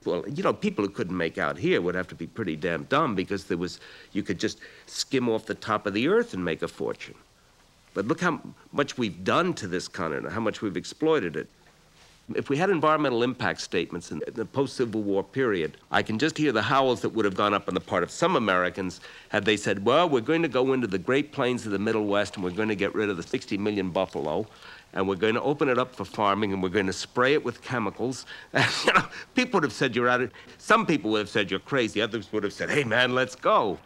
Well, you know, people who couldn't make out here would have to be pretty damn dumb because you could just skim off the top of the earth and make a fortune. But look how much we've done to this continent, how much we've exploited it. If we had environmental impact statements in the post-Civil War period, I can just hear the howls that would have gone up on the part of some Americans had they said, well, we're going to go into the Great Plains of the Middle West and we're going to get rid of the 60 million buffalo and we're going to open it up for farming and we're going to spray it with chemicals. And, you know, people would have said you're out of, some people would have said you're crazy, others would have said, hey man, let's go.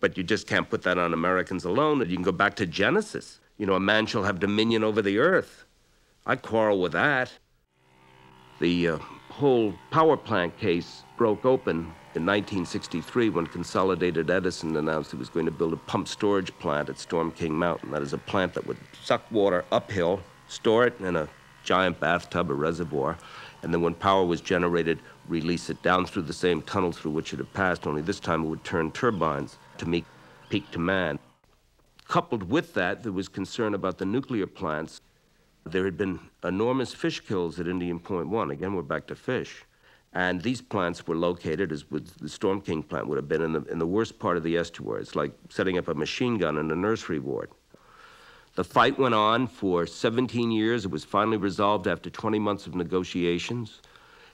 But you just can't put that on Americans alone. You can go back to Genesis. You know, a man shall have dominion over the earth. I quarrel with that. The whole power plant case broke open in 1963 when Consolidated Edison announced it was going to build a pump storage plant at Storm King Mountain. That is a plant that would suck water uphill, store it in a giant bathtub or reservoir, and then when power was generated, release it down through the same tunnel through which it had passed, only this time it would turn turbines to make peak demand. Coupled with that, there was concern about the nuclear plants. There had been enormous fish kills at Indian Point 1. Again, we're back to fish. And these plants were located, as with the Storm King plant would have been, in the worst part of the estuary. It's like setting up a machine gun in a nursery ward. The fight went on for 17 years. It was finally resolved after 20 months of negotiations.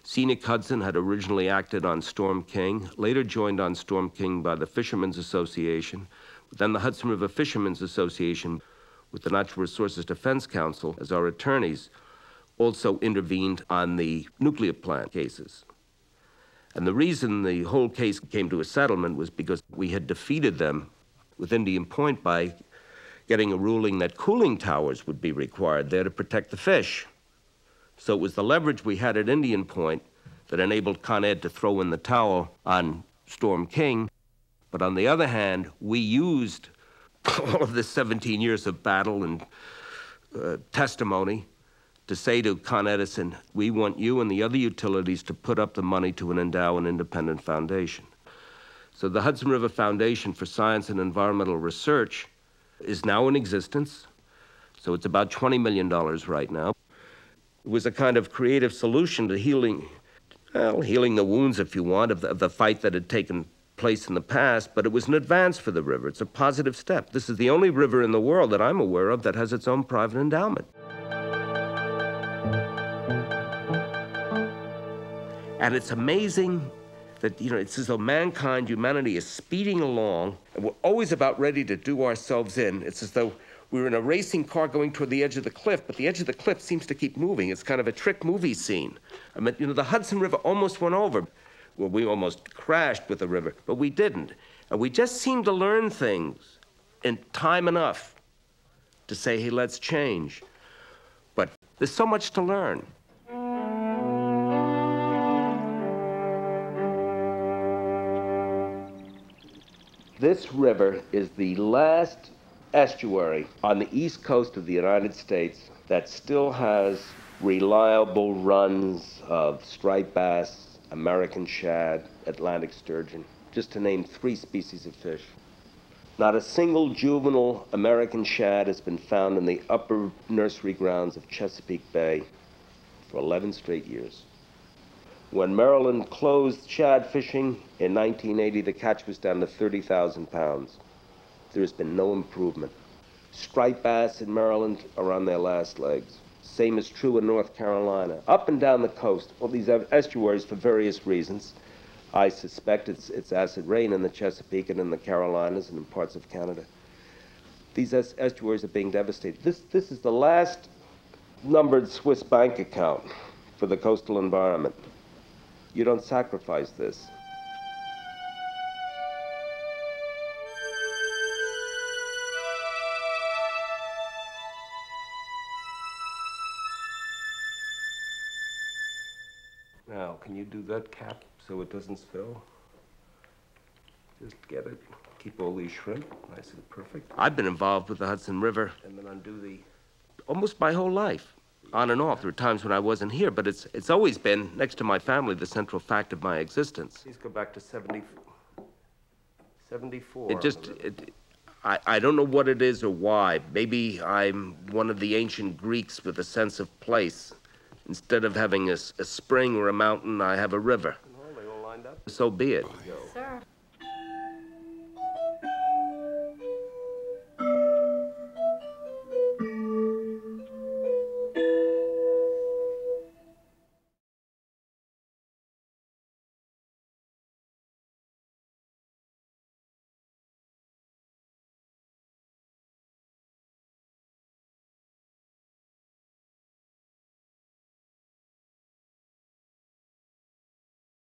Scenic Hudson had originally acted on Storm King, later joined on Storm King by the Fishermen's Association, but then the Hudson River Fishermen's Association, with the Natural Resources Defense Council as our attorneys, also intervened on the nuclear plant cases. And the reason the whole case came to a settlement was because we had defeated them with Indian Point by getting a ruling that cooling towers would be required there to protect the fish. So it was the leverage we had at Indian Point that enabled Con Ed to throw in the towel on Storm King. But on the other hand, we used all of this 17 years of battle and testimony to say to Con Edison, we want you and the other utilities to put up the money to endow an independent foundation. So the Hudson River Foundation for Science and Environmental Research is now in existence. So it's about $20 million right now. It was a kind of creative solution to healing the wounds, if you want, of the fight that had taken place in the past, but it was an advance for the river. It's a positive step. This is the only river in the world that I'm aware of that has its own private endowment. And it's amazing that, you know, it's as though humanity is speeding along, and we're always about ready to do ourselves in. It's as though we were in a racing car going toward the edge of the cliff, but the edge of the cliff seems to keep moving. It's kind of a trick movie scene. I mean, you know, the Hudson River almost went over. Well, we almost crashed with the river, but we didn't. And we just seem to learn things in time enough to say, hey, let's change. But there's so much to learn. This river is the last estuary on the east coast of the United States that still has reliable runs of striped bass, American shad, Atlantic sturgeon, just to name 3 species of fish. Not a single juvenile American shad has been found in the upper nursery grounds of Chesapeake Bay for 11 straight years. When Maryland closed shad fishing in 1980, the catch was down to 30,000 pounds. There's been no improvement. Striped bass in Maryland are on their last legs. Same is true in North Carolina. Up and down the coast, all these estuaries for various reasons. I suspect it's acid rain in the Chesapeake and in the Carolinas and in parts of Canada. These estuaries are being devastated. This is the last numbered Swiss bank account for the coastal environment. You don't sacrifice this. Now, can you do that cap so it doesn't spill? Just get it. Keep all these shrimp nice and perfect. I've been involved with the Hudson River and then undo almost my whole life, on and off. There were times when I wasn't here, but it's always been, next to my family, the central fact of my existence. Please go back to 74. I don't know what it is or why. Maybe I'm one of the ancient Greeks with a sense of place. Instead of having a spring or a mountain, I have a river. Well, they all lined up. So be it. Sir.